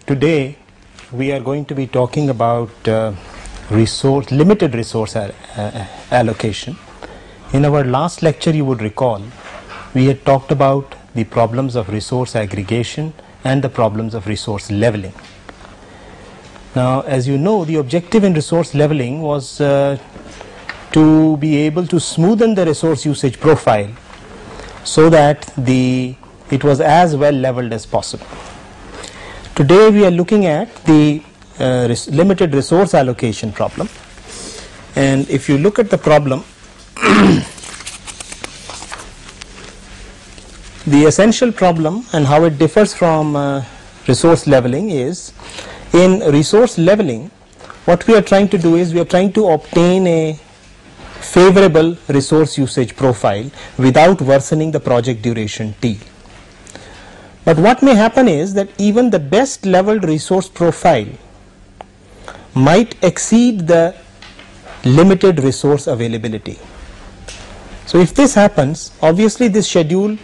Today we are going to be talking about limited resource allocation. In our last lecture, you would recall, we had talked about the problems of resource aggregation and the problems of resource leveling. Now, as you know, the objective in resource leveling was to be able to smoothen the resource usage profile so that it was as well leveled as possible. Today we are looking at the limited resource allocation problem, and if you look at the problem, the essential problem and how it differs from resource leveling is, in resource leveling what we are trying to do is we are trying to obtain a favorable resource usage profile without worsening the project duration T. But what may happen is that even the best leveled resource profile might exceed the limited resource availability. So if this happens, obviously this schedule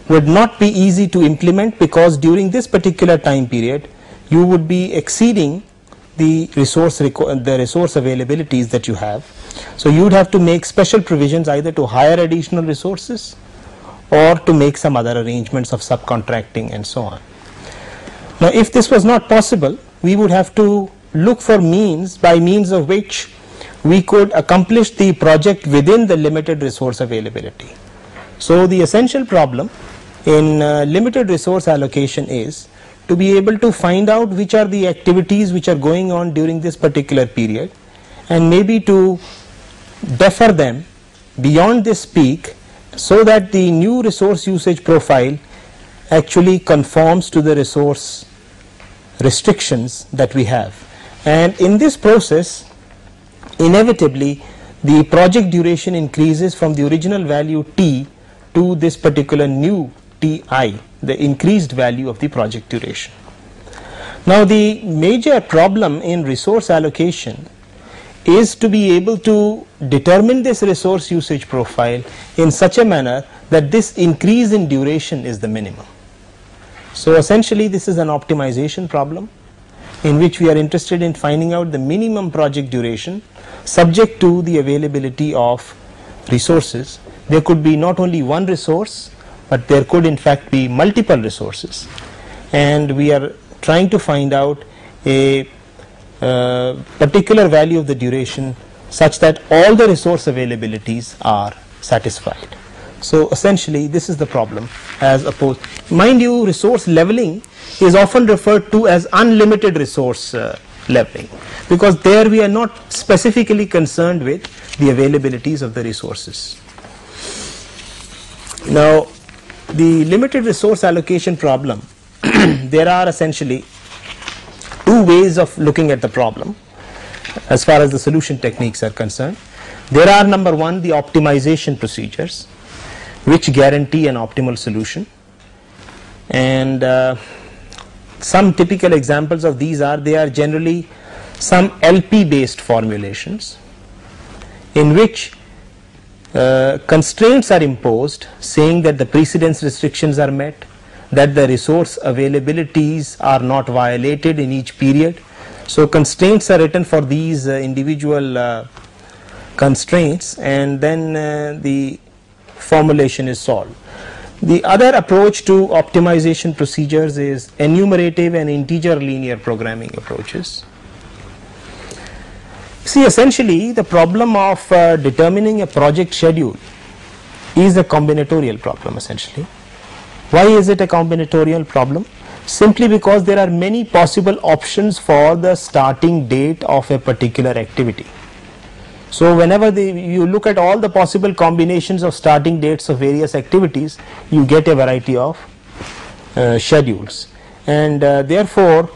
would not be easy to implement, because during this particular time period you would be exceeding the resource availabilities that you have. So you would have to make special provisions either to hire additional resources or to make some other arrangements of subcontracting and so on. Now, if this was not possible, we would have to look for means by means of which we could accomplish the project within the limited resource availability. So the essential problem in limited resource allocation is to be able to find out which are the activities which are going on during this particular period, and maybe to defer them beyond this peak so that the new resource usage profile actually conforms to the resource restrictions that we have. And in this process, inevitably the project duration increases from the original value T to this particular new Ti, the increased value of the project duration. Now, the major problem in resource allocation is to be able to determine this resource usage profile in such a manner that this increase in duration is the minimum. So essentially this is an optimization problem in which we are interested in finding out the minimum project duration subject to the availability of resources. There could be not only one resource, but there could in fact be multiple resources, and we are trying to find out a particular value of the duration such that all the resource availabilities are satisfied. So essentially this is the problem, as opposed, mind you, resource leveling is often referred to as unlimited resource leveling, because there we are not specifically concerned with the availabilities of the resources. Now, the limited resource allocation problem, there are essentially two ways of looking at the problem as far as the solution techniques are concerned. There are, number one, the optimization procedures which guarantee an optimal solution, and some typical examples of these are, they are generally some LP based formulations in which constraints are imposed saying that the precedence restrictions are met, that the resource availabilities are not violated in each period. So constraints are written for these individual constraints, and then the formulation is solved. The other approach to optimization procedures is enumerative and integer linear programming approaches. See, essentially the problem of determining a project schedule is a combinatorial problem essentially. Why is it a combinatorial problem? Simply because there are many possible options for the starting date of a particular activity. So whenever you look at all the possible combinations of starting dates of various activities, you get a variety of schedules, and therefore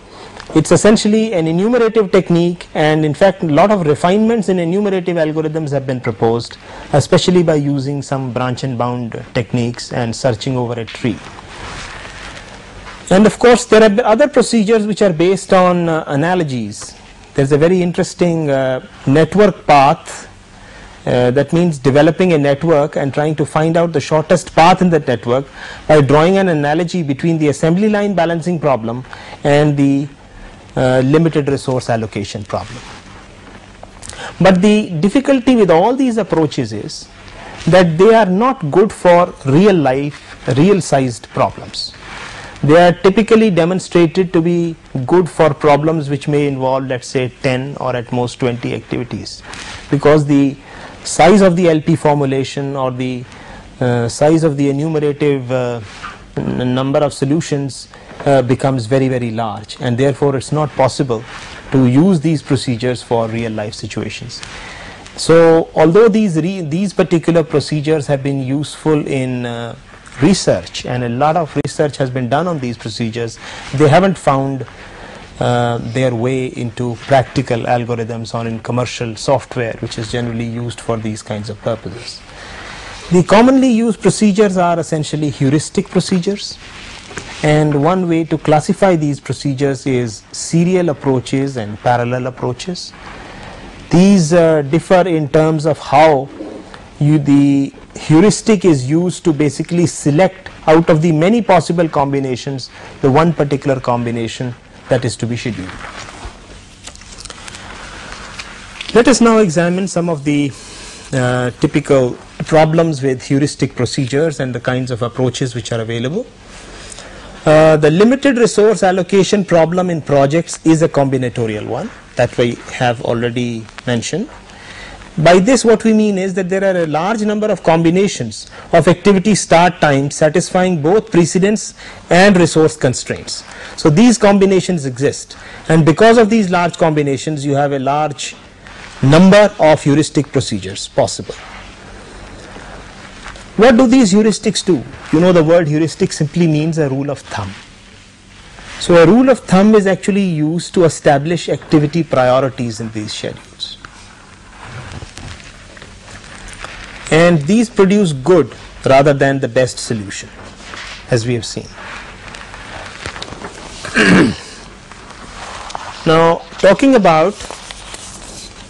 it's essentially an enumerative technique, and in fact a lot of refinements in enumerative algorithms have been proposed, especially by using some branch and bound techniques and searching over a tree. And of course there are other procedures which are based on analogies. There is a very interesting network path, that means developing a network and trying to find out the shortest path in that network by drawing an analogy between the assembly line balancing problem and the limited resource allocation problem. But the difficulty with all these approaches is that they are not good for real life, real sized problems. They are typically demonstrated to be good for problems which may involve, let's say, 10 or at most 20 activities, because the size of the LP formulation or the size of the enumerative number of solutions becomes very, very large, and therefore it's not possible to use these procedures for real life situations. So although these particular procedures have been useful in research, and a lot of research has been done on these procedures, they haven't found their way into practical algorithms or in commercial software which is generally used for these kinds of purposes. The commonly used procedures are essentially heuristic procedures, and one way to classify these procedures is serial approaches and parallel approaches. These differ in terms of how the heuristic is used to basically select out of the many possible combinations the one particular combination that is to be scheduled. Let us now examine some of the typical problems with heuristic procedures and the kinds of approaches which are available. The limited resource allocation problem in projects is a combinatorial one that we have already mentioned. By this, what we mean is that there are a large number of combinations of activity start times satisfying both precedence and resource constraints. So these combinations exist, and because of these large combinations you have a large number of heuristic procedures possible. What do these heuristics do? You know, the word heuristic simply means a rule of thumb. So a rule of thumb is actually used to establish activity priorities in these schedules, and these produce good rather than the best solution, as we have seen. Now, talking about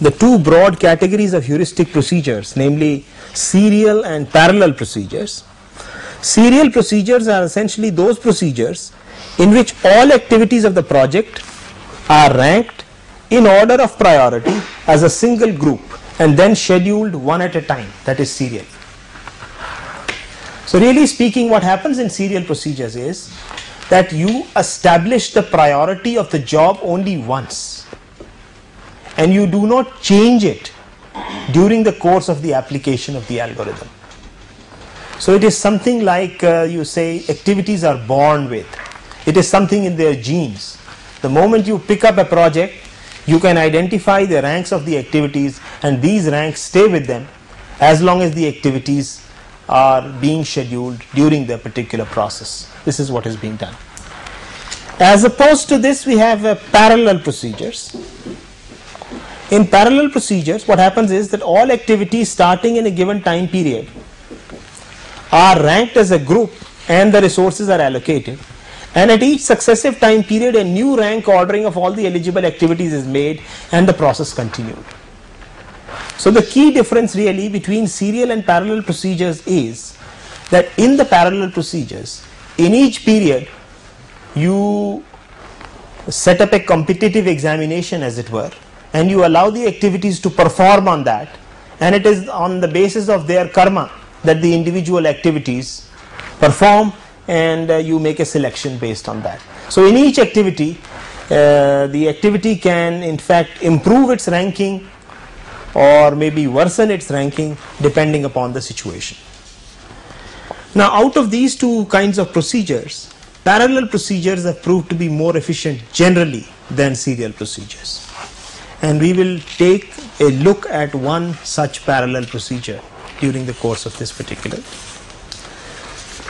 the two broad categories of heuristic procedures, namely serial and parallel procedures. Serial procedures are essentially those procedures in which all activities of the project are ranked in order of priority as a single group and then scheduled one at a time, that is serial. So really speaking, what happens in serial procedures is that you establish the priority of the job only once, and you do not change it during the course of the application of the algorithm. So it is something like you say activities are born with. It is something in their genes. The moment you pick up a project, you can identify the ranks of the activities, and these ranks stay with them as long as the activities are being scheduled during the particular process. This is what is being done. As opposed to this, we have parallel procedures. In parallel procedures, what happens is that all activities starting in a given time period are ranked as a group and the resources are allocated, and at each successive time period a new rank ordering of all the eligible activities is made and the process continued. So the key difference really between serial and parallel procedures is that in the parallel procedures, in each period you set up a competitive examination, as it were, and you allow the activities to perform on that, and it is on the basis of their karma that the individual activities perform, and you make a selection based on that. So in each activity, the activity can in fact improve its ranking or maybe worsen its ranking depending upon the situation. Now, out of these two kinds of procedures, parallel procedures have proved to be more efficient generally than serial procedures, and we will take a look at one such parallel procedure during the course of this particular.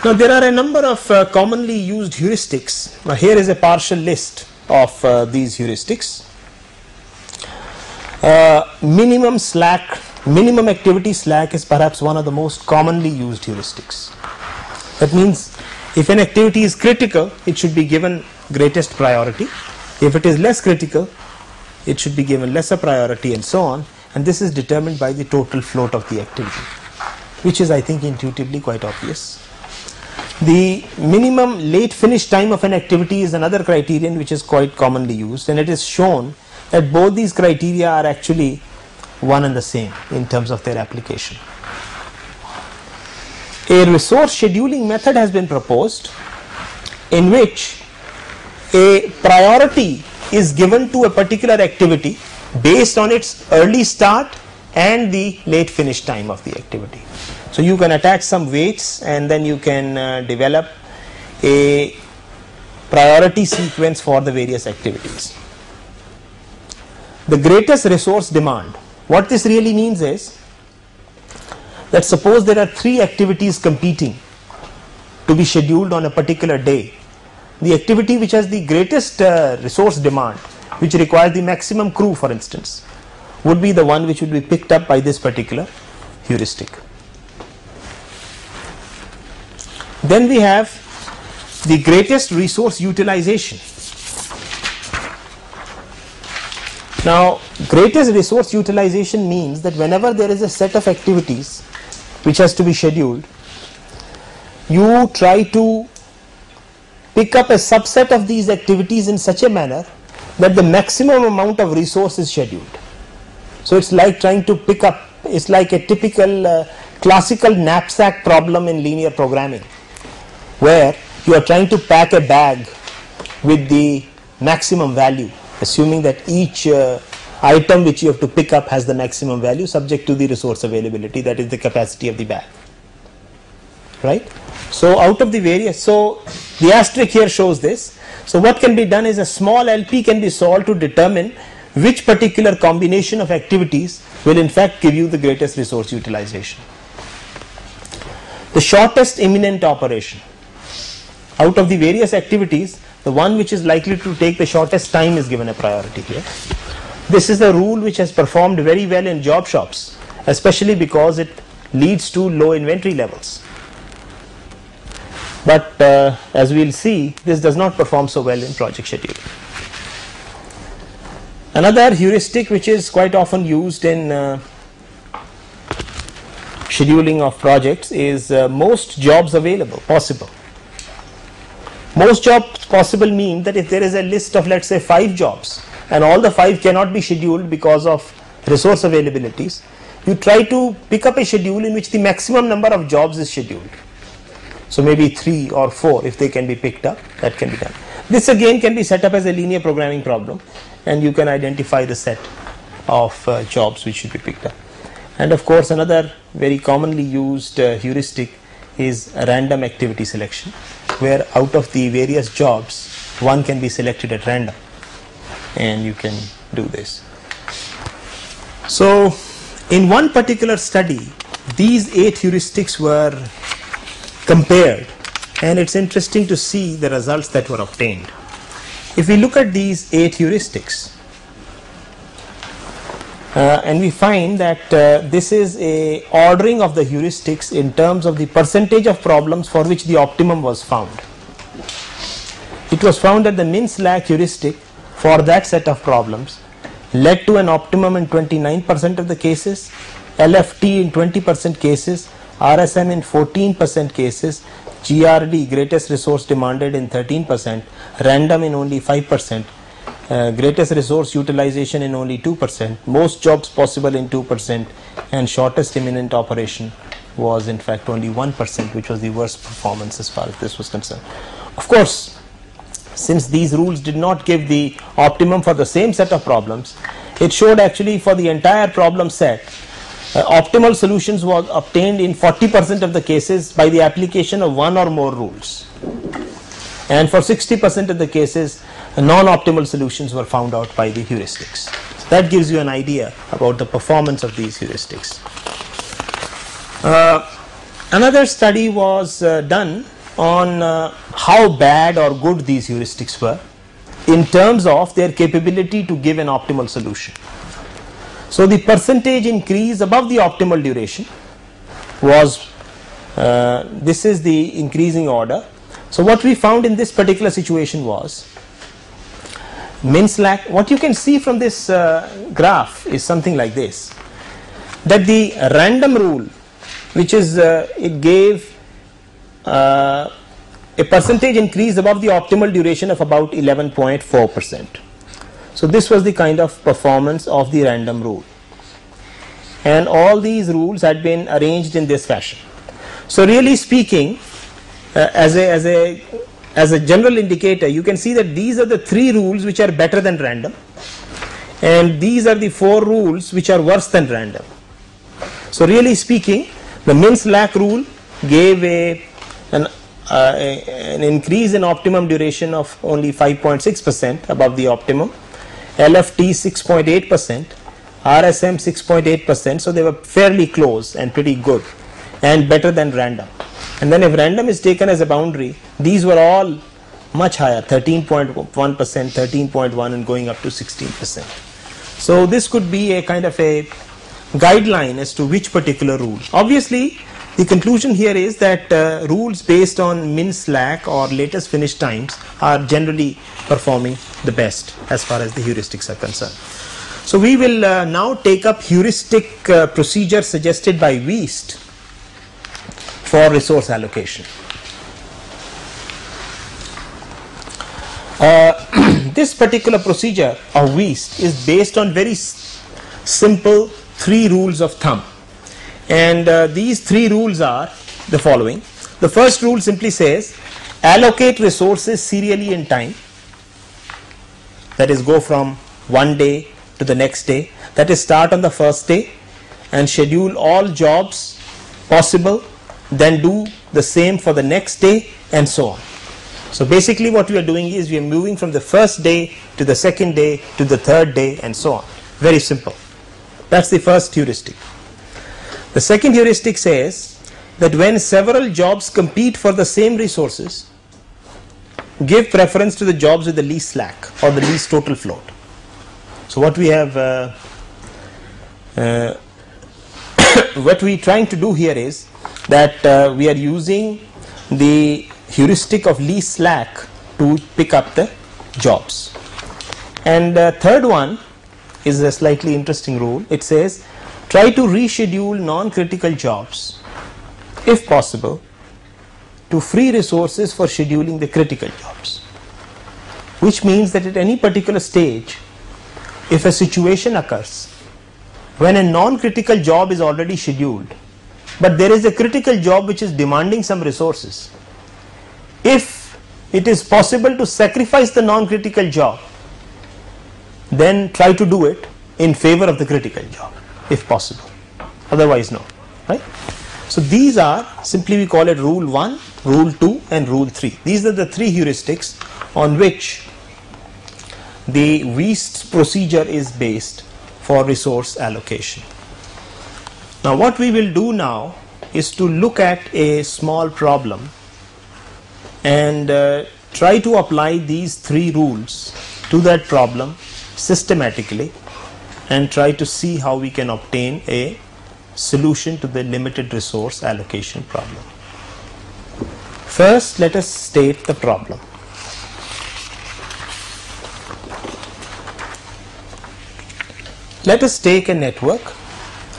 Now, there are a number of commonly used heuristics. Now, here is a partial list of these heuristics. Minimum activity slack is perhaps one of the most commonly used heuristics. That means if an activity is critical, it should be given greatest priority. If it is less critical, it should be given lesser priority, and so on, and this is determined by the total float of the activity, which is, I think, intuitively quite obvious. The minimum late finish time of an activity is another criterion which is quite commonly used, and it is shown that both these criteria are actually one and the same in terms of their application. A resource scheduling method has been proposed in which a priority is given to a particular activity based on its early start and the late finish time of the activity. So you can attach some weights and then you can develop a priority sequence for the various activities. The greatest resource demand. What this really means is that suppose there are 3 activities competing to be scheduled on a particular day. The activity which has the greatest resource demand, which requires the maximum crew for instance, would be the one which would be picked up by this particular heuristic. Then we have the greatest resource utilization. Now, greatest resource utilization means that whenever there is a set of activities which has to be scheduled, you try to pick up a subset of these activities in such a manner that the maximum amount of resource is scheduled. So it's like trying to pick up, it's like a typical classical knapsack problem in linear programming, where you are trying to pack a bag with the maximum value, assuming that each item which you have to pick up has the maximum value subject to the resource availability, that is the capacity of the bag, right? So out of the various, so the asterisk here shows this. So what can be done is a small LP can be solved to determine which particular combination of activities will in fact give you the greatest resource utilization. The shortest imminent operation. Out of the various activities, the one which is likely to take the shortest time is given a priority here. This is a rule which has performed very well in job shops, especially because it leads to low inventory levels. But as we will see, this does not perform so well in project scheduling. Another heuristic which is quite often used in scheduling of projects is most jobs available, possible. Most jobs possible mean that if there is a list of, let's say, 5 jobs and all the 5 cannot be scheduled because of resource availabilities, you try to pick up a schedule in which the maximum number of jobs is scheduled. So maybe 3 or 4 if they can be picked up, that can be done. This again can be set up as a linear programming problem, and you can identify the set of jobs which should be picked up. And of course another very commonly used heuristic is random activity selection, where out of the various jobs one can be selected at random, and you can do this. So in one particular study these 8 heuristics were compared, and it's interesting to see the results that were obtained. If we look at these 8 heuristics and we find that this is a ordering of the heuristics in terms of the percentage of problems for which the optimum was found. It was found that the min slack heuristic for that set of problems led to an optimum in 29% of the cases, LFT in 20% cases, RSM in 14% cases, GRD, greatest resource demanded, in 13%, random in only 5%, greatest resource utilization in only 2%, most jobs possible in 2%, and shortest imminent operation was in fact only 1%, which was the worst performance as far as this was concerned. Of course, since these rules did not give the optimum for the same set of problems, it showed actually for the entire problem set optimal solutions was obtained in 40% of the cases by the application of one or more rules, and for 60% of the cases non-optimal solutions were found out by the heuristics. So that gives you an idea about the performance of these heuristics. Another study was done on how bad or good these heuristics were in terms of their capability to give an optimal solution. So the percentage increase above the optimal duration was, this is the increasing order. So what we found in this particular situation was min slack. What you can see from this graph is something like this, that the random rule, which is it gave a percentage increase above the optimal duration of about 11.4%. So this was the kind of performance of the random rule, and all these rules had been arranged in this fashion. So really speaking, as a general indicator, you can see that these are the 3 rules which are better than random, and these are the 4 rules which are worse than random. So really speaking, the min-slack rule gave an increase in optimum duration of only 5.6% above the optimum, LFT 6.8%, RSM 6.8%, so they were fairly close and pretty good and better than random. And then if random is taken as a boundary, these were all much higher, 13.1%, 13.1 and going up to 16%. So this could be a kind of a guideline as to which particular rule. Obviously, the conclusion here is that rules based on min slack or latest finish times are generally performing the best as far as the heuristics are concerned. So we will now take up heuristic procedure suggested by Wiest for resource allocation. This particular procedure of Wiest is based on very simple 3 rules of thumb, and these 3 rules are the following. The first rule simply says allocate resources serially in time, that is go from one day to the next day, that is start on the first day and schedule all jobs possible, then do the same for the next day and so on. So basically what we are doing is we are moving from the first day to the second day to the third day and so on. Very simple. That's the first heuristic. The second heuristic says that when several jobs compete for the same resources, give preference to the jobs with the least slack or the least total float. So what we have, what we are trying to do here is that we are using the heuristic of least slack to pick up the jobs. And third one is a slightly interesting rule. It says try to reschedule non-critical jobs if possible to free resources for scheduling the critical jobs, which means that at any particular stage, if a situation occurs when a non-critical job is already scheduled but there is a critical job which is demanding some resources, if it is possible to sacrifice the non-critical job, then try to do it in favor of the critical job if possible, otherwise no, right? So these are, simply we call it rule 1, rule 2 and rule 3. These are the 3 heuristics on which the Wiest procedure is based for resource allocation. Now what we will do now is to look at a small problem and try to apply these 3 rules to that problem systematically and try to see how we can obtain a solution to the limited resource allocation problem. First, let us state the problem. Let us take a network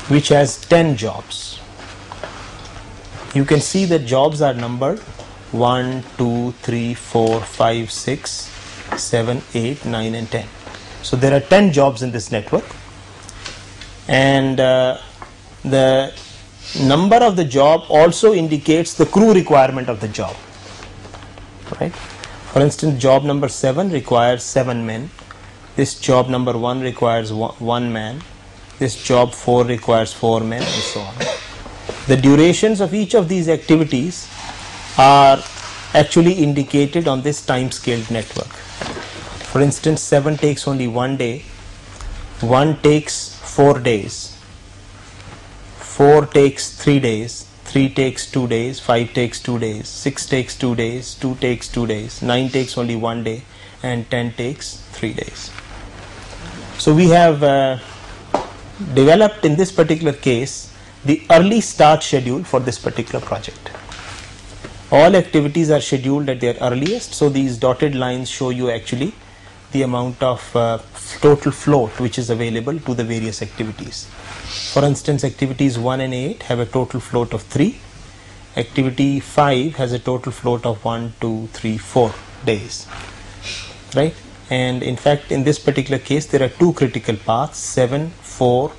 which has 10 jobs. You can see that jobs are numbered 1, 2, 3, 4, 5, 6, 7, 8, 9 and 10. So there are 10 jobs in this network, and the number of the job also indicates the crew requirement of the job, right? For instance, job number 7 requires 7 men, this job number 1 requires 1 man, this job 4 requires 4 men and so on. The durations of each of these activities are actually indicated on this time scaled network. For instance, 7 takes only 1 day, 1 takes 4 days, 4 takes 3 days, 3 takes 2 days, 5 takes 2 days, 6 takes 2 days, 2 takes 2 days, 9 takes only 1 day and 10 takes 3 days. So we have developed in this particular case the early start schedule for this particular project. All activities are scheduled at their earliest, so these dotted lines show you actually the amount of total float which is available to the various activities. For instance, activities 1 and 8 have a total float of 3, activity 5 has a total float of 1, 2, 3, 4 days, right? And in fact, in this particular case, there are two critical paths, 7, 4,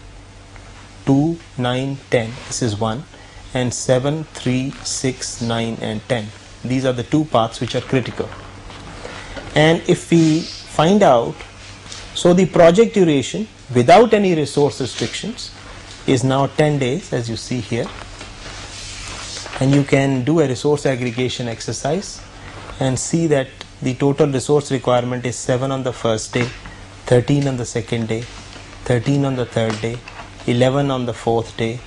2, 9, 10. This is one, and 7, 3, 6, 9, and 10. These are the two paths which are critical. And if we find out, so the project duration without any resource restrictions is now 10 days, as you see here. And you can do a resource aggregation exercise and see that the total resource requirement is 7 on the first day, 13 on the second day, 13 on the third day, 11 on the fourth day,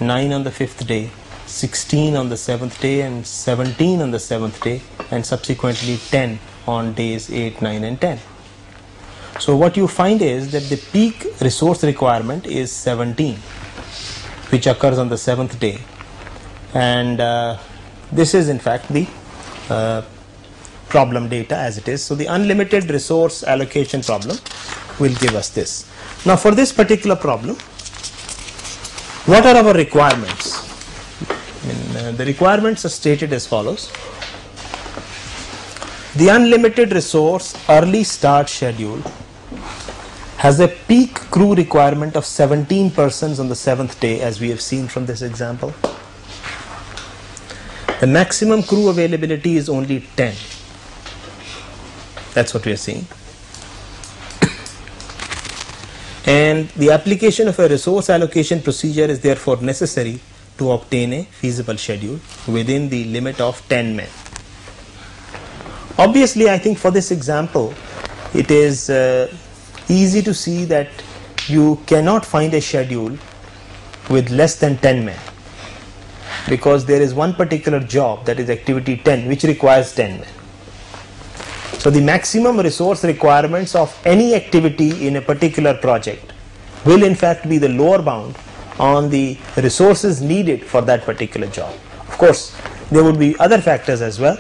9 on the fifth day, 16 on the seventh day, and 17 on the seventh day, and subsequently 10 on days 8, 9, and 10. So what you find is that the peak resource requirement is 17, which occurs on the seventh day. And this is in fact the problem data as it is. So the unlimited resource allocation problem will give us this. Now for this particular problem, what are our requirements? The requirements are stated as follows. The unlimited resource early start schedule has a peak crew requirement of 17 persons on the seventh day, as we have seen from this example. The maximum crew availability is only 10. That's what we are seeing. And the application of a resource allocation procedure is therefore necessary to obtain a feasible schedule within the limit of 10 men. Obviously, I think for this example, it is easy to see that you cannot find a schedule with less than 10 men, because there is one particular job, that is activity 10, which requires 10 men. So the maximum resource requirements of any activity in a particular project will in fact be the lower bound on the resources needed for that particular job. Of course, there would be other factors as well,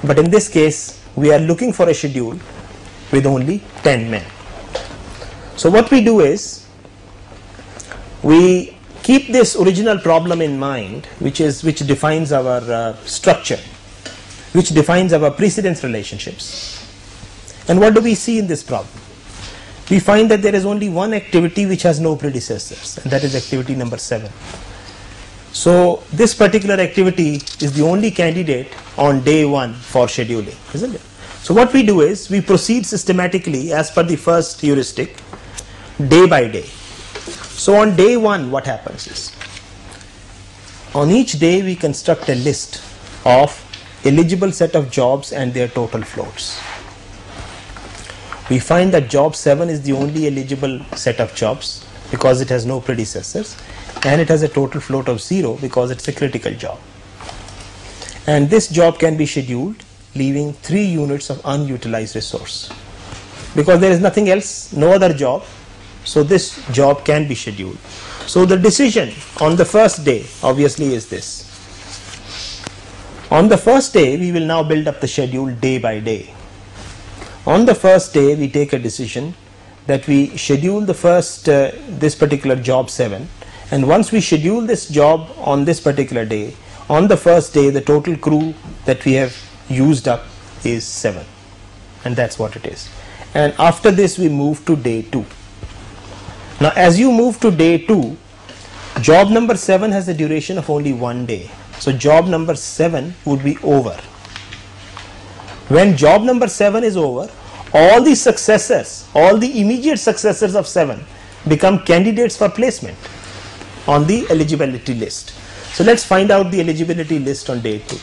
but in this case we are looking for a schedule with only 10 men. So what we do is we keep this original problem in mind, which defines our structure, which defines our precedence relationships. And what do we see in this problem? We find that there is only one activity which has no predecessors, and that is activity number 7. So this particular activity is the only candidate on day 1 for scheduling, isn't it? So what we do is we proceed systematically as per the first heuristic, day by day. So on day 1, what happens is, on each day we construct a list of eligible set of jobs and their total floats. We find that job 7 is the only eligible set of jobs because it has no predecessors, and it has a total float of 0 because it's a critical job. And this job can be scheduled leaving 3 units of unutilized resource, because there is nothing else, no other job, so this job can be scheduled. So the decision on the first day obviously is this. On the first day we will now build up the schedule day by day. On the first day we take a decision that we schedule the first this particular job 7, and once we schedule this job on this particular day, on the first day the total crew that we have used up is 7, and that's what it is. And after this we move to day 2. Now as you move to day 2, job number 7 has a duration of only 1 day, so job number 7 would be over. When job number 7 is over, all the successors, all the immediate successors of 7 become candidates for placement on the eligibility list. So let's find out the eligibility list on day 2.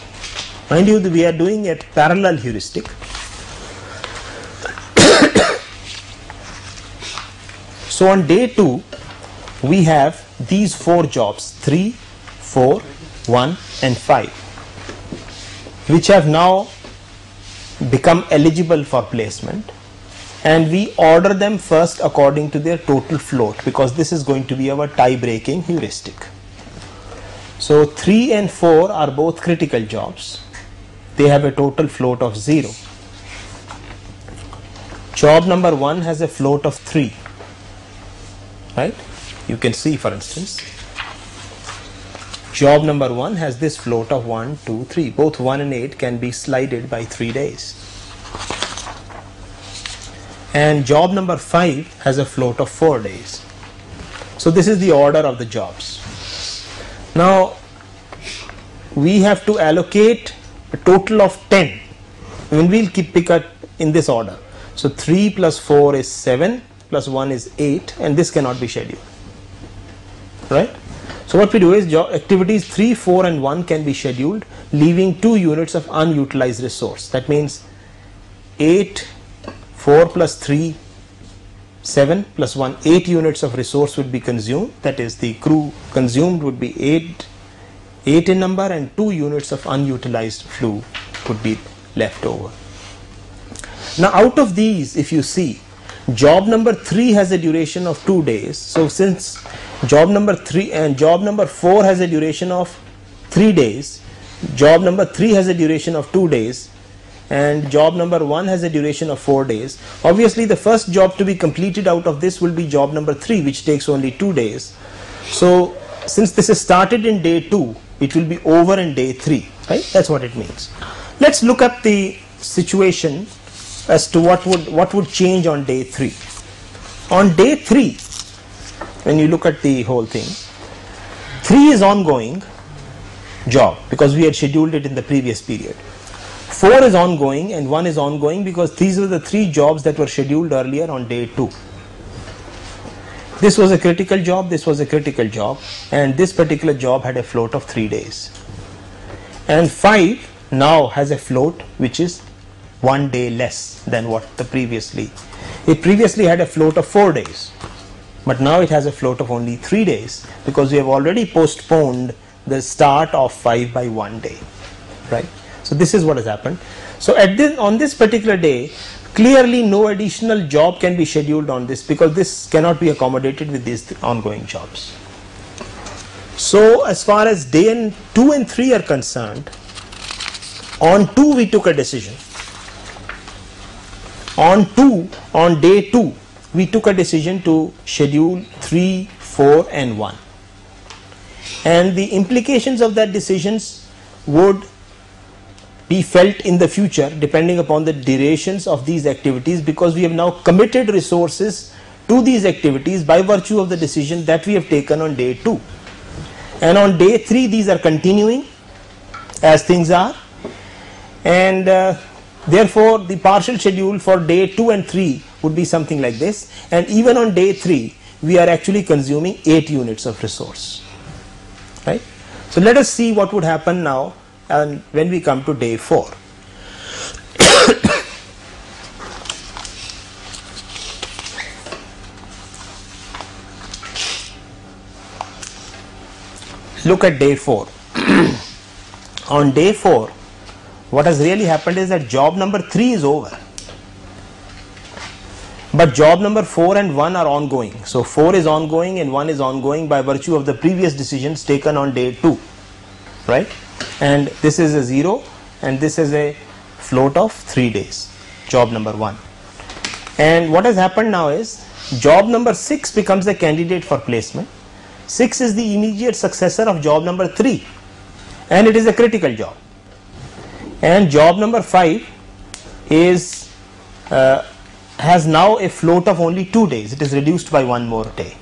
Mind you, we are doing a parallel heuristic. So on day 2 we have these 4 jobs, 3, 4, 1 and 5, which have now become eligible for placement, and we order them first according to their total float, because this is going to be our tie-breaking heuristic. So 3 and 4 are both critical jobs. They have a total float of 0. Job number 1 has a float of 3, right? You can see, for instance, job number 1 has this float of 1, 2, 3. Both 1 and 8 can be slided by 3 days. And job number 5 has a float of 4 days. So this is the order of the jobs. Now we have to allocate a total of 10. I mean, we'll pick up in this order. So 3 plus 4 is 7, plus 1 is 8, and this cannot be scheduled, right? So what we do is activities 3, 4 and 1 can be scheduled, leaving 2 units of unutilized resource. That means 8, 4 plus 3, 7 plus 1, 8 units of resource would be consumed. That is, the crew consumed would be 8 in number, and 2 units of unutilized flue would be left over. Now out of these, if you see, job number 3 has a duration of 2 days. So since job number 3 and job number 4 has a duration of 3 days, job number 3 has a duration of 2 days, and job number 1 has a duration of 4 days. Obviously the first job to be completed out of this will be job number 3, which takes only 2 days. So since this is started in day 2, it will be over in day 3, right? That's what it means. Let's look at the situation as to what would change on day 3. On day 3, when you look at the whole thing, 3 is ongoing job because we had scheduled it in the previous period. 4 is ongoing and 1 is ongoing because these were the 3 jobs that were scheduled earlier on day 2. This was a critical job, this was a critical job, and this particular job had a float of 3 days. And 5 now has a float which is 1 day less than what it previously had a float of 4 days, but now it has a float of only 3 days because we have already postponed the start of 5 by 1 day, right? So this is what has happened. So on this particular day, clearly no additional job can be scheduled on this because this cannot be accommodated with these ongoing jobs. So as far as day 2 and 3 are concerned, on 2 we took a decision. On day 2 we took a decision to schedule 3, 4 and 1, and the implications of that decisions would be felt in the future depending upon the durations of these activities, because we have now committed resources to these activities by virtue of the decision that we have taken on day 2. And on day 3 these are continuing as things are, and therefore the partial schedule for day 2 and 3 would be something like this. And even on day 3 we are actually consuming 8 units of resource, right? So let us see what would happen now and when we come to day 4. Look at day 4. On day 4, what has really happened is that job number 3 is over, but job number 4 and 1 are ongoing. So 4 is ongoing and 1 is ongoing by virtue of the previous decisions taken on day 2, right? And this is a 0 and this is a float of 3 days, job number 1. And what has happened now is job number 6 becomes a candidate for placement. 6 is the immediate successor of job number 3 and it is a critical job. And job number 5 is has now a float of only 2 days. It is reduced by 1 more day,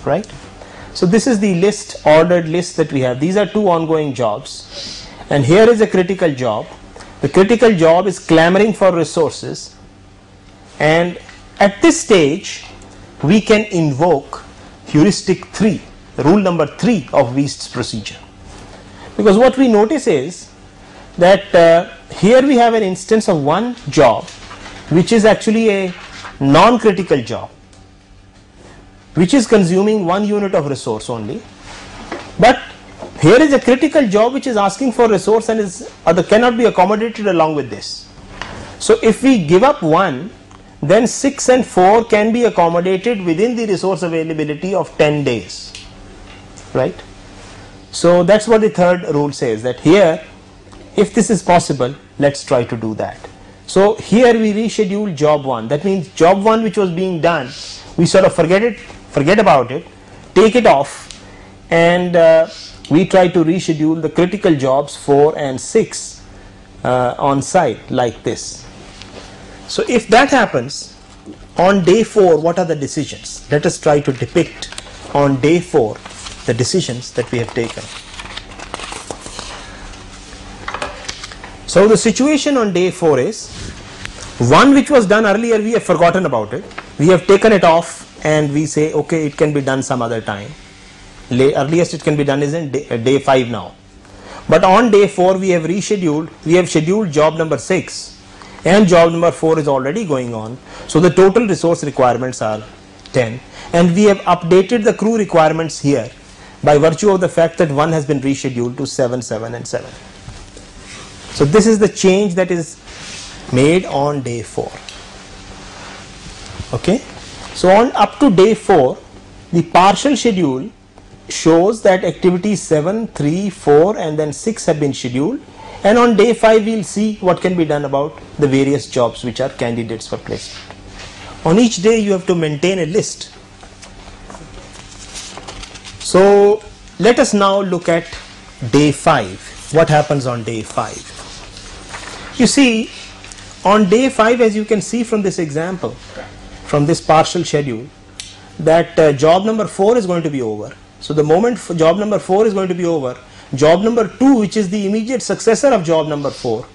right? So this is the list, ordered list that we have. These are 2 ongoing jobs, and here is a critical job. The critical job is clamoring for resources, and at this stage we can invoke heuristic 3, rule number 3 of Weist's procedure, because what we notice is that here we have an instance of one job which is actually a non-critical job, which is consuming 1 unit of resource only, but here is a critical job which is asking for resource and is cannot be accommodated along with this. So if we give up 1, then 6 and 4 can be accommodated within the resource availability of 10 days, right? So that's what the third rule says, that here if this is possible, let's try to do that. So here we reschedule job 1. That means job 1 which was being done, we sort of forget about it, take it off, and we try to reschedule the critical jobs 4 and 6 on site like this. So if that happens, on day 4, what are the decisions? Let us try to depict on day 4 the decisions that we have taken. So the situation on day 4 is, one which was done earlier, we have forgotten about it. We have taken it off and we say, okay, it can be done some other time. Earliest it can be done is in day 5 now. But on day 4 we have scheduled job number 6 and job number 4 is already going on. So the total resource requirements are 10, and we have updated the crew requirements here by virtue of the fact that 1 has been rescheduled to 7, 7 and 7. So this is the change that is made on day 4. Okay. So on up to day 4, the partial schedule shows that activities 7, 3, 4 and then 6 have been scheduled, and on day 5 we will see what can be done about the various jobs which are candidates for placement. On each day you have to maintain a list. So let us now look at day 5. What happens on day 5? You see, on day 5, as you can see from this example, from this partial schedule, that job number 4 is going to be over. So the moment job number 4 is going to be over, job number 2, which is the immediate successor of job number 4,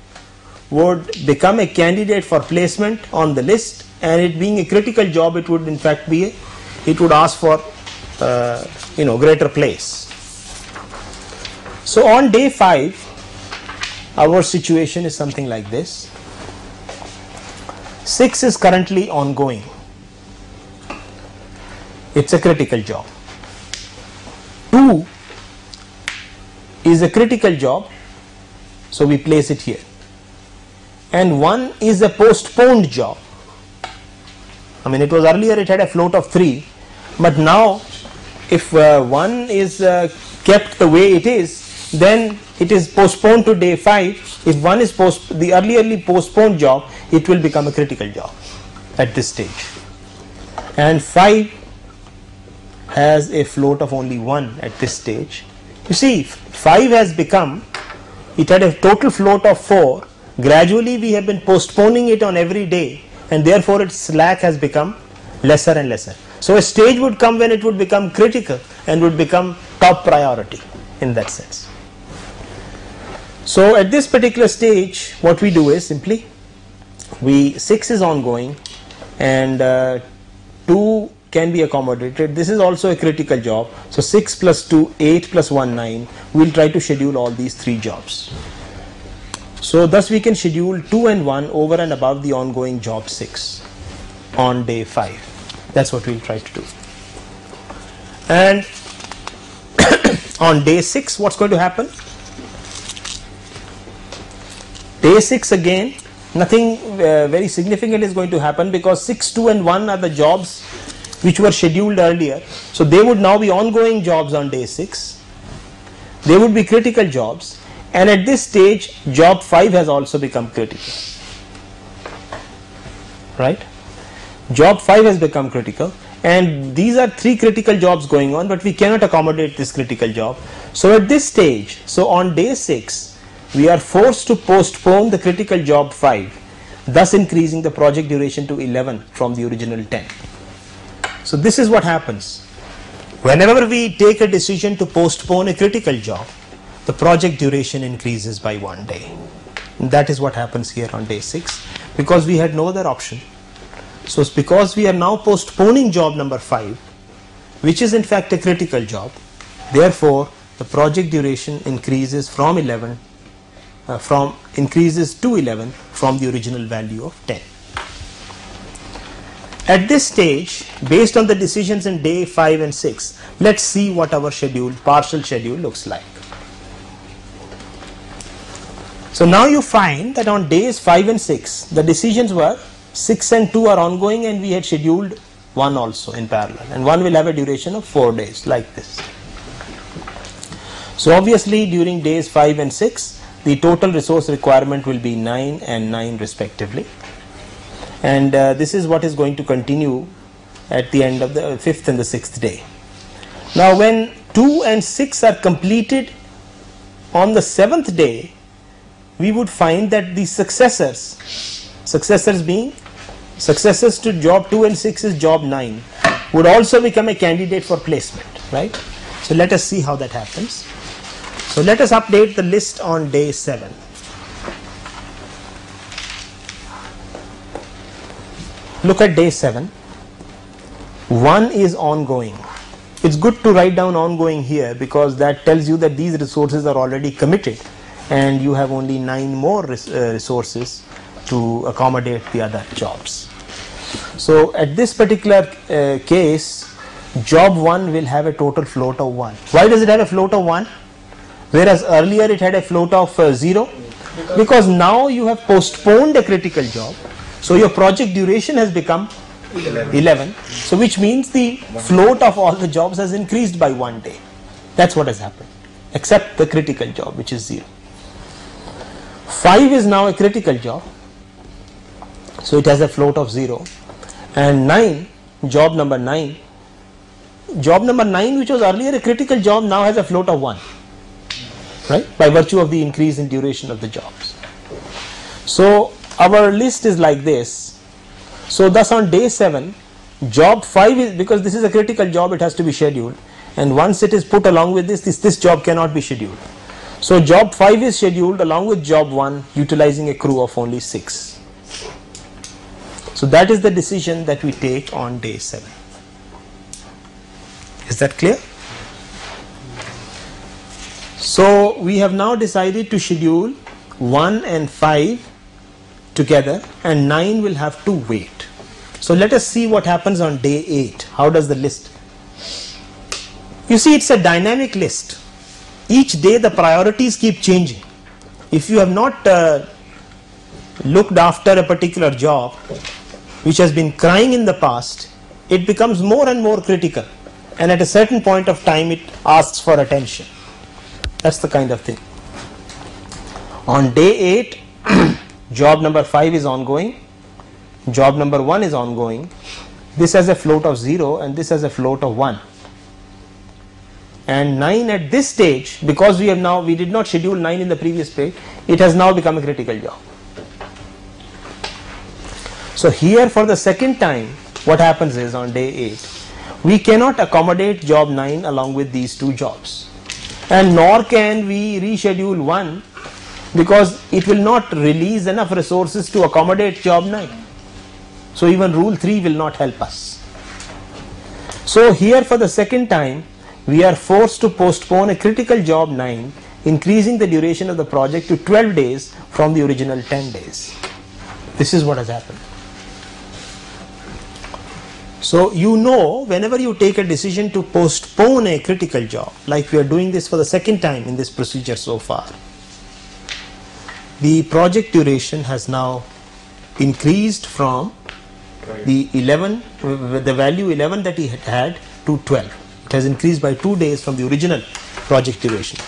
would become a candidate for placement on the list, and it being a critical job, it would in fact be it would ask for greater place. So on day 5 our situation is something like this. 6 is currently ongoing. It's a critical job. 2 is a critical job, so we place it here, and 1 is a postponed job. I mean, it was earlier it had a float of 3, but now if 1 is kept the way it is, then it is postponed to day 5. If 1 is the earlierly postponed job, it will become a critical job at this stage, and 5 has a float of only 1 at this stage. You see, 5 has become, it had a total float of 4. Gradually we have been postponing it on every day, and therefore its slack has become lesser and lesser. So a stage would come when it would become critical and would become top priority in that sense. So at this particular stage, what we do is simply 6 is ongoing and 2 can be accommodated. This is also a critical job. So 6 plus 2, 8 plus 1, 9. We will try to schedule all these 3 jobs. So thus we can schedule 2 and 1 over and above the ongoing job 6 on day 5. That's what we will try to do. And on day 6, what's going to happen? Day 6 again, nothing very significant is going to happen, because 6, 2 and 1 are the jobs which were scheduled earlier. So they would now be ongoing jobs on day 6. They would be critical jobs, and at this stage job 5 has also become critical. Right? Job 5 has become critical, and these are 3 critical jobs going on, but we cannot accommodate this critical job. So at this stage, so on day 6, we are forced to postpone the critical job 5, thus increasing the project duration to 11 from the original 10. So this is what happens. Whenever we take a decision to postpone a critical job, the project duration increases by 1 day. And that is what happens here on day 6, because we had no other option. So it's because we are now postponing job number 5, which is in fact a critical job. Therefore, the project duration increases from 11 increases to 11 from the original value of 10. At this stage, based on the decisions in day 5 and 6, let's see what our partial schedule looks like. So now you find that on days 5 and 6, the decisions were 6 and 2 are ongoing, and we had scheduled 1 also in parallel, and 1 will have a duration of 4 days like this. So obviously during days 5 and 6, the total resource requirement will be 9 and 9 respectively, and this is what is going to continue at the end of the 5th and the 6th day. Now when 2 and 6 are completed on the 7th day, we would find that the successors to job 2 and 6 is job 9, would also become a candidate for placement, right? So let us see how that happens. So let us update the list on day 7. Look at day 7. 1 is ongoing. It's good to write down ongoing here because that tells you that these resources are already committed and you have only 9 more resources to accommodate the other jobs. So at this particular case, job 1 will have a total float of 1. Why does it have a float of 1? Whereas earlier it had a float of 0? Because now you have postponed a critical job. So your project duration has become 11. So which means the float of all the jobs has increased by 1 day. That's what has happened, except the critical job, which is 0. 5 is now a critical job, so it has a float of 0. And 9, job number 9, which was earlier a critical job, now has a float of 1, right, by virtue of the increase in duration of the jobs. So our list is like this. So thus on day 7, job 5 is, because this is a critical job, it has to be scheduled, and once it is put along with this job cannot be scheduled. So job 5 is scheduled along with job 1, utilizing a crew of only 6. So that is the decision that we take on day 7. Is that clear? So we have now decided to schedule 1 and 5 together, and 9 will have to wait. So let us see what happens on day 8. How does the list? You see, it's a dynamic list. Each day the priorities keep changing. If you have not looked after a particular job which has been crying in the past, it becomes more and more critical, and at a certain point of time it asks for attention. That's the kind of thing. On day 8, job number 5 is ongoing, job number 1 is ongoing. This has a float of 0 and this has a float of 1. And 9 at this stage, because we did not schedule 9 in the previous page, it has now become a critical job. So here for the second time, what happens is on day 8, we cannot accommodate job 9 along with these two jobs, and nor can we reschedule 1 because it will not release enough resources to accommodate job 9. So even rule 3 will not help us. So here for the second time, we are forced to postpone a critical job 9, increasing the duration of the project to 12 days from the original 10 days. This is what has happened. So you know, whenever you take a decision to postpone a critical job, like we are doing this for the second time in this procedure so far, the project duration has now increased from the value 11 that he had to 12. It has increased by 2 days from the original project duration.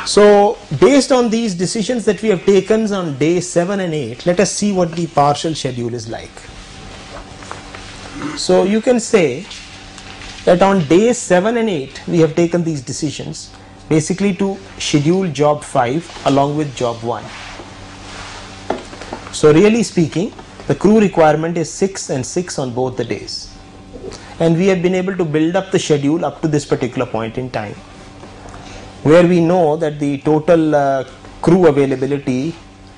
So based on these decisions that we have taken on day 7 and 8, let us see what the partial schedule is like. So you can say that on days 7 and 8 we have taken these decisions basically to schedule job 5 along with job 1. So really speaking, the crew requirement is 6 and 6 on both the days, and we have been able to build up the schedule up to this particular point in time, where we know that the total crew availability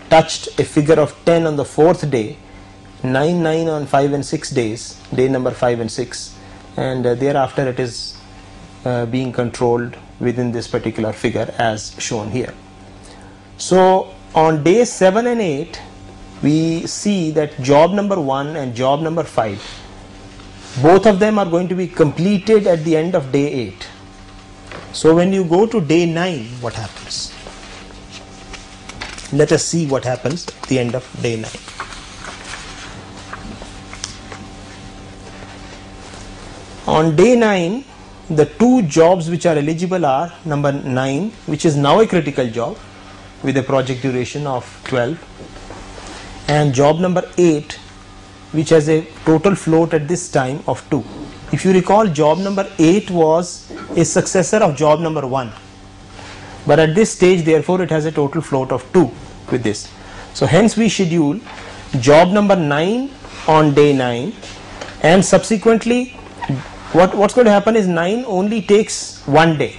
touched a figure of 10 on the 4th day, 9 on 5 and 6 days, day number 5 and 6, and thereafter it is being controlled within this particular figure as shown here. So on day 7 and 8 we see that job number 1 and job number 5, both of them are going to be completed at the end of day 8. So when you go to day 9, what happens? Let us see what happens at the end of day 9. On day 9, the two jobs which are eligible are number 9, which is now a critical job with a project duration of 12, and job number 8, which has a total float at this time of 2. If you recall, job number 8 was a successor of job number 1, but at this stage therefore it has a total float of 2 with this. So hence we schedule job number 9 on day 9, and subsequently what's going to happen is 9 only takes 1 day,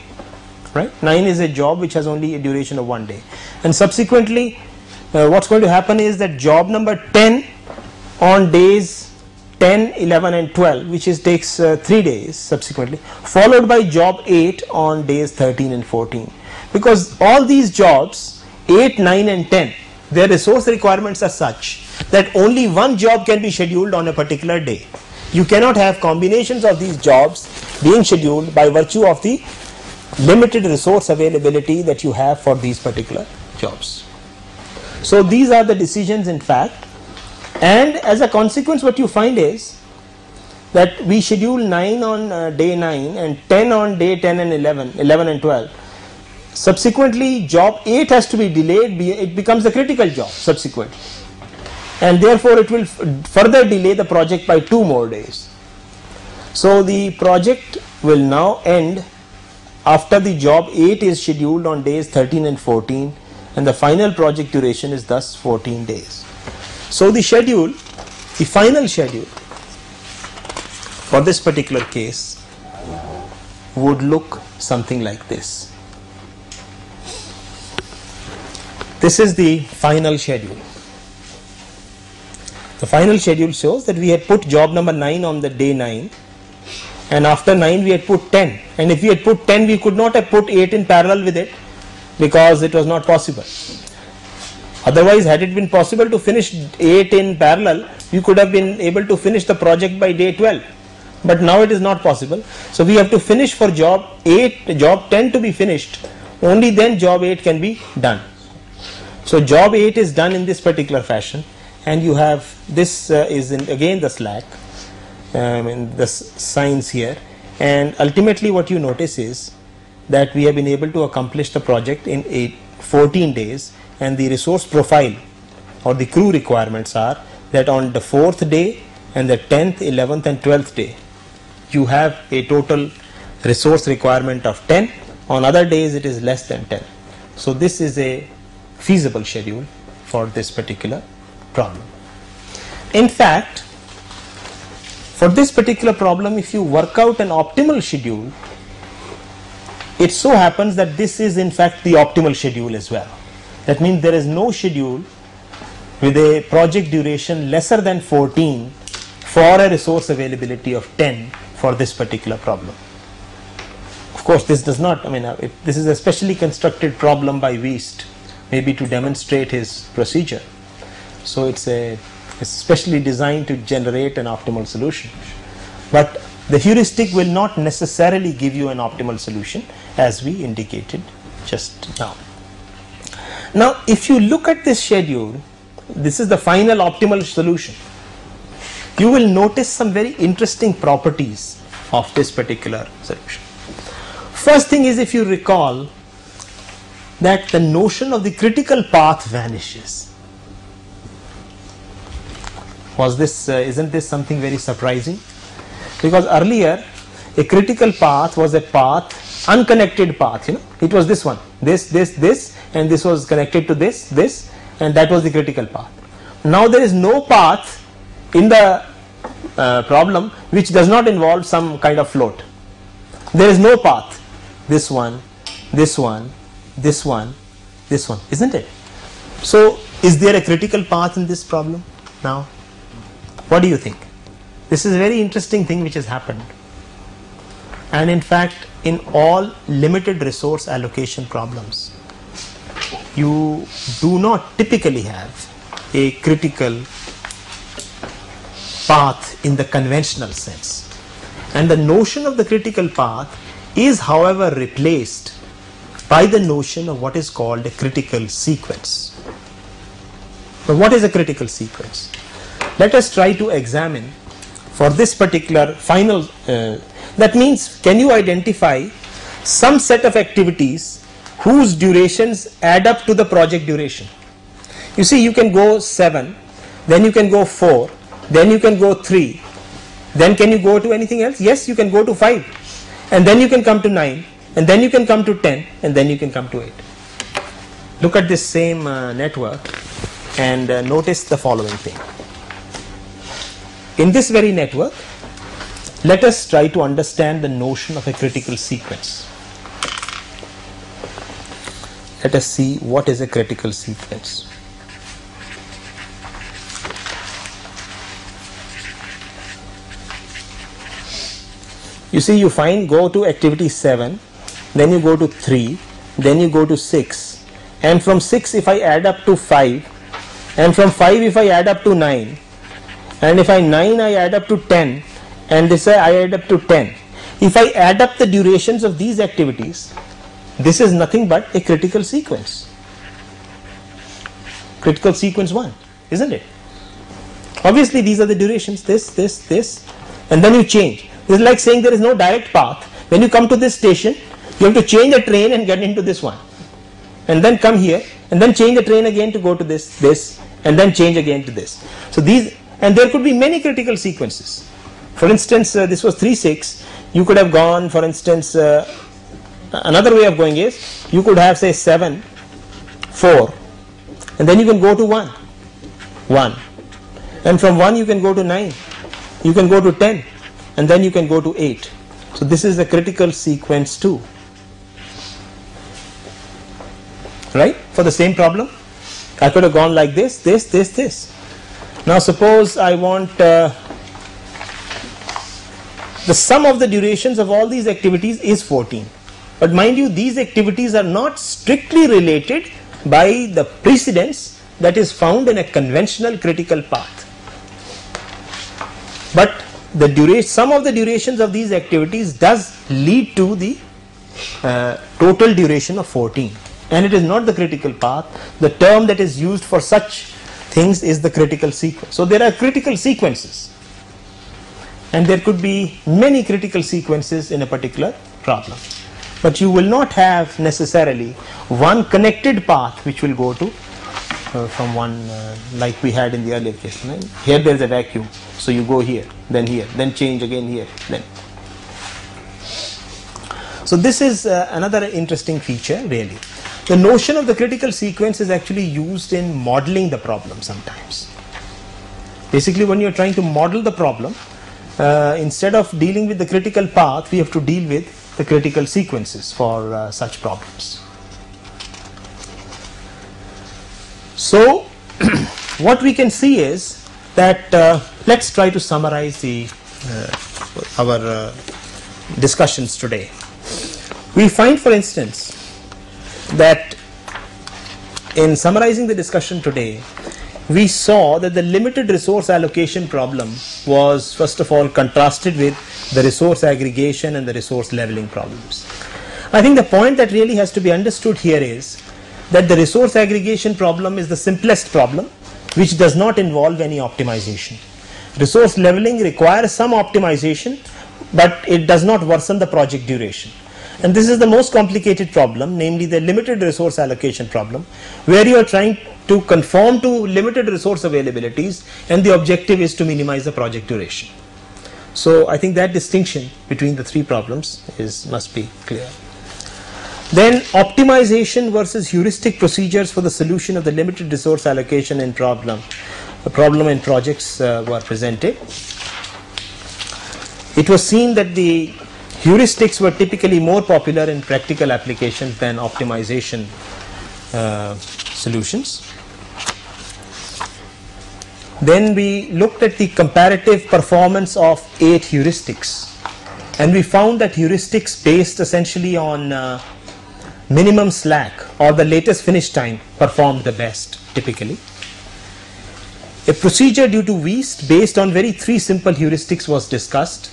right? 9 is a job which has only a duration of 1 day, and subsequently what's going to happen is that job number 10 on days 10, 11 and 12, which takes 3 days subsequently, followed by job 8 on days 13 and 14, because all these jobs 8, 9 and 10, their resource requirements are such that only one job can be scheduled on a particular day. You cannot have combinations of these jobs being scheduled by virtue of the limited resource availability that you have for these particular jobs. So these are the decisions in fact, and as a consequence what you find is that we schedule 9 on day 9 and 10 on day 10 and 11 and 12. Subsequently job 8 has to be delayed, it becomes a critical job subsequently, and therefore it will further delay the project by 2 more days. So the project will now end after the job 8 is scheduled on days 13 and 14, and the final project duration is thus 14 days. So the schedule, the final schedule for this particular case would look something like this. This is the final schedule. The final schedule shows that we had put job number 9 on the day 9, and after 9 we had put 10, and if we had put 10 we could not have put 8 in parallel with it because it was not possible. Otherwise, had it been possible to finish 8 in parallel, you could have been able to finish the project by day 12, but now it is not possible. So we have to finish for job 8, job 10 to be finished, only then job 8 can be done. So job 8 is done in this particular fashion, and you have this is again the slack, in the signs here, and ultimately what you notice is that we have been able to accomplish the project in 14 days, and the resource profile or the crew requirements are that on the 4th day and the 10th, 11th and 12th day you have a total resource requirement of 10, on other days it is less than 10. So this is a feasible schedule for this particular problem. In fact, for this particular problem, if you work out an optimal schedule, it so happens that this is in fact the optimal schedule as well. That means there is no schedule with a project duration lesser than 14 for a resource availability of 10 for this particular problem. Of course, this does not, this is a specially constructed problem by Wiest, maybe to demonstrate his procedure. So it's specially designed to generate an optimal solution. But the heuristic will not necessarily give you an optimal solution, as we indicated just now. Now, if you look at this schedule, this is the final optimal solution. You will notice some very interesting properties of this particular solution. First thing is, if you recall, that the notion of the critical path vanishes. Isn't this something very surprising? Because earlier a critical path was a path, unconnected path, it was this one, this and this was connected to this, and that was the critical path. Now there is no path in the problem which does not involve some kind of float. There is no path, this one, isn't it? So is there a critical path in this problem now? What do you think? This is a very interesting thing which has happened, and in fact in all limited resource allocation problems you do not typically have a critical path in the conventional sense, and the notion of the critical path is however replaced by the notion of what is called a critical sequence. But what is a critical sequence? Let us try to examine for this particular final, that means can you identify some set of activities whose durations add up to the project duration? You see, you can go 7, then you can go 4, then you can go 3, Then can you go to anything else? Yes, you can go to 5, and then you can come to 9, and then you can come to 10, and then you can come to 8. Look at this same network and notice the following thing. In this very network, let us try to understand the notion of a critical sequence. Let us see what is a critical sequence. You see, you go to activity 7, then you go to 3, then you go to 6, and from 6 if I add up to 5, and from 5 if I add up to 9, and if I 9 I add up to 10, and this I add up to 10. If I add up the durations of these activities, this is nothing but a critical sequence. Critical sequence 1, isn't it? Obviously these are the durations, this, and then you change. This is like saying there is no direct path. When you come to this station, you have to change the train and get into this one, and then come here, and then change the train again to go to this, and then change again to this. So these, and there could be many critical sequences. For instance, this was 3, 6. You could have gone, for instance, another way of going is, you could have say 7, 4, and then you can go to 1, 1, and from 1 you can go to 9, you can go to 10, and then you can go to 8. So this is a critical sequence 2. Right? For the same problem, I could have gone like this. Now suppose I want the sum of the durations of all these activities is 14. But mind you, these activities are not strictly related by the precedence that is found in a conventional critical path. But the sum of the durations of these activities does lead to the total duration of 14. And it is not the critical path. The term that is used for such things is the critical sequence. So there are critical sequences, and there could be many critical sequences in a particular problem, but you will not have necessarily one connected path which will go to from one like we had in the earlier case. Right? Here there is a vacuum, so you go here, then change again here, then. So this is another interesting feature really. The notion of the critical sequence is actually used in modeling the problem sometimes. Basically, when you are trying to model the problem, instead of dealing with the critical path, we have to deal with the critical sequences for such problems. So what we can see is that let's try to summarize our discussions today. We find, for instance, that in summarizing the discussion today, we saw that the limited resource allocation problem was first of all contrasted with the resource aggregation and the resource leveling problems. I think the point that really has to be understood here is that the resource aggregation problem is the simplest problem which does not involve any optimization. Resource leveling requires some optimization, but it does not worsen the project duration. And this is the most complicated problem, namely the limited resource allocation problem, where you are trying to conform to limited resource availabilities and the objective is to minimize the project duration. So I think that distinction between the three problems must be clear. Then optimization versus heuristic procedures for the solution of the limited resource allocation in problem in projects were presented. It was seen that the heuristics were typically more popular in practical applications than optimization solutions. Then we looked at the comparative performance of 8 heuristics, and we found that heuristics based essentially on minimum slack or the latest finish time performed the best typically. A procedure due to waste based on very 3 simple heuristics was discussed,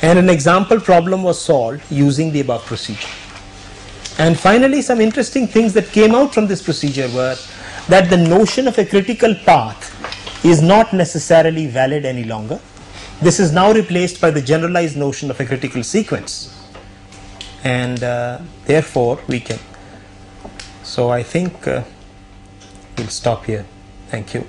and an example problem was solved using the above procedure. And finally, some interesting things that came out from this procedure were that the notion of a critical path is not necessarily valid any longer. This is now replaced by the generalized notion of a critical sequence, and therefore we can. So I think we'll stop here. Thank you.